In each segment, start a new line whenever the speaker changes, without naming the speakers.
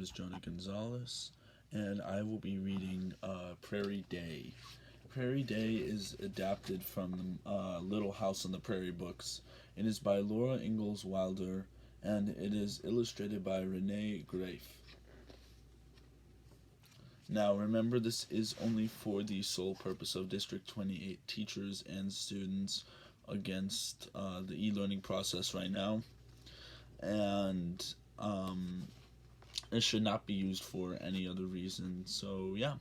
is Jonah Gonzalez, and I will be reading Prairie Day. Prairie Day is adapted from the Little House on the Prairie books. It is by Laura Ingalls Wilder, and it is illustrated by Renee Grafe. Now remember, this is only for the sole purpose of District 28 teachers and students against the e-learning process right now. And it should not be used for any other reason. So yeah,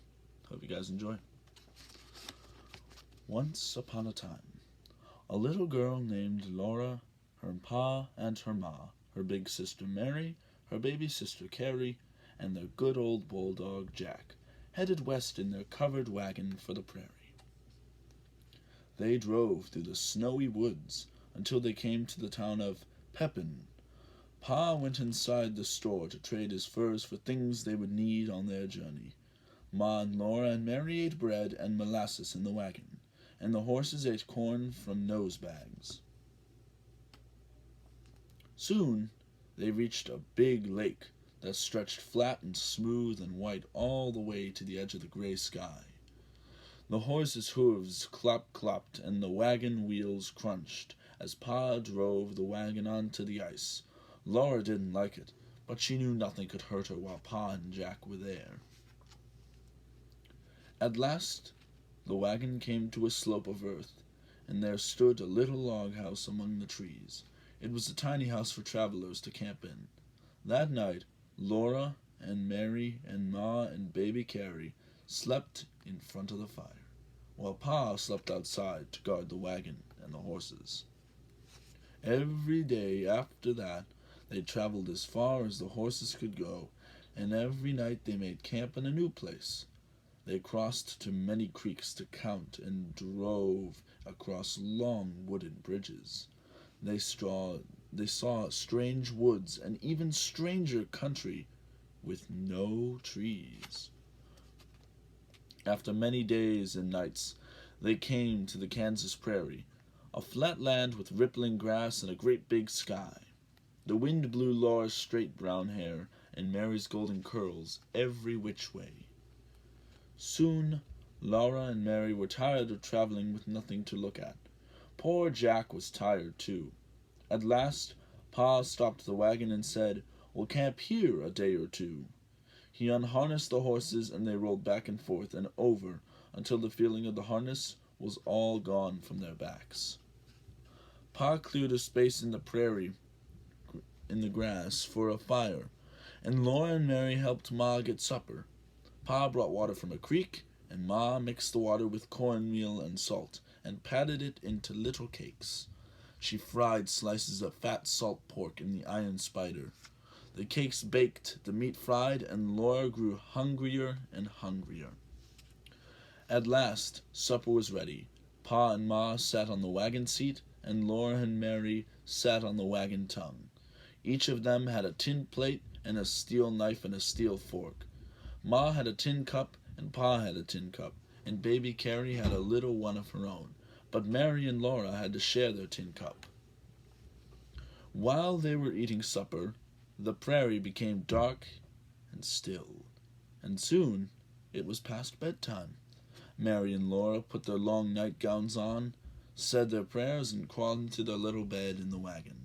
hope you guys enjoy. Once upon a time, a little girl named Laura, her pa and her ma, her big sister Mary, her baby sister Carrie, and their good old bulldog Jack, headed west in their covered wagon for the prairie. They drove through the snowy woods until they came to the town of Pepin. Pa went inside the store to trade his furs for things they would need on their journey. Ma and Laura and Mary ate bread and molasses in the wagon, and the horses ate corn from nose bags. Soon they reached a big lake that stretched flat and smooth and white all the way to the edge of the gray sky. The horses' hooves clop-clopped and the wagon wheels crunched as Pa drove the wagon onto the ice. Laura didn't like it, but she knew nothing could hurt her while Pa and Jack were there. At last, the wagon came to a slope of earth, and there stood a little log house among the trees. It was a tiny house for travelers to camp in. That night, Laura and Mary and Ma and baby Carrie slept in front of the fire, while Pa slept outside to guard the wagon and the horses. Every day after that, they traveled as far as the horses could go, and every night they made camp in a new place. They crossed to many creeks to count and drove across long wooden bridges. They saw strange woods and even stranger country with no trees. After many days and nights, they came to the Kansas Prairie, a flat land with rippling grass and a great big sky. The wind blew Laura's straight brown hair and Mary's golden curls every which way. Soon, Laura and Mary were tired of traveling with nothing to look at. Poor Jack was tired too. At last, Pa stopped the wagon and said, "We'll camp here a day or two." He unharnessed the horses and they rolled back and forth and over until the feeling of the harness was all gone from their backs. Pa cleared a space in the prairie in the grass for a fire, and Laura and Mary helped Ma get supper. Pa brought water from a creek, and Ma mixed the water with cornmeal and salt and patted it into little cakes. She fried slices of fat salt pork in the iron spider. The cakes baked, the meat fried, and Laura grew hungrier and hungrier. At last, supper was ready. Pa and Ma sat on the wagon seat, and Laura and Mary sat on the wagon tongue. Each of them had a tin plate and a steel knife and a steel fork. Ma had a tin cup, and Pa had a tin cup, and baby Carrie had a little one of her own, but Mary and Laura had to share their tin cup. While they were eating supper, the prairie became dark and still, and soon it was past bedtime. Mary and Laura put their long nightgowns on, said their prayers, and crawled into their little bed in the wagon.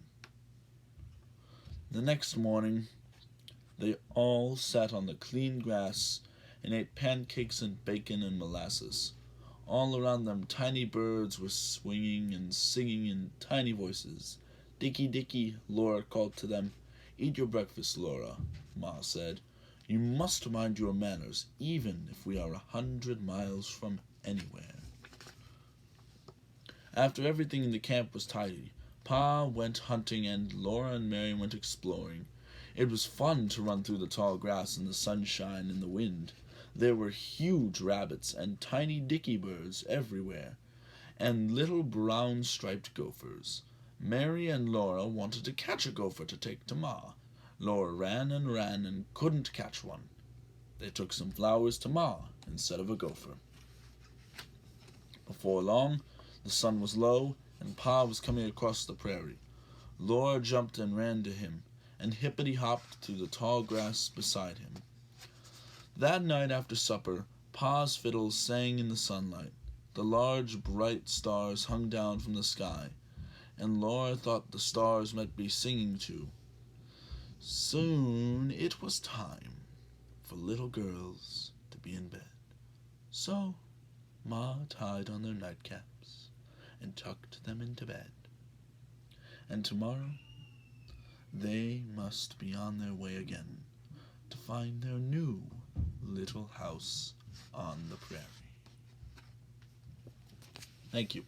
The next morning, they all sat on the clean grass and ate pancakes and bacon and molasses. All around them, tiny birds were swinging and singing in tiny voices. "Dicky, Dicky," Laura called to them. "Eat your breakfast, Laura," Ma said. "You must mind your manners, even if we are 100 miles from anywhere." After everything in the camp was tidy, Pa went hunting and Laura and Mary went exploring. It was fun to run through the tall grass in the sunshine and the wind. There were huge rabbits and tiny dicky birds everywhere, and little brown striped gophers. Mary and Laura wanted to catch a gopher to take to Ma. Laura ran and couldn't catch one. They took some flowers to Ma instead of a gopher. Before long, the sun was low, and Pa was coming across the prairie. Laura jumped and ran to him, and hippity-hopped through the tall grass beside him. That night after supper, Pa's fiddle sang in the sunlight. The large, bright stars hung down from the sky, and Laura thought the stars might be singing too. Soon it was time for little girls to be in bed. So Ma tied on their nightcaps and tucked them into bed. And tomorrow they must be on their way again to find their new little house on the prairie. Thank you.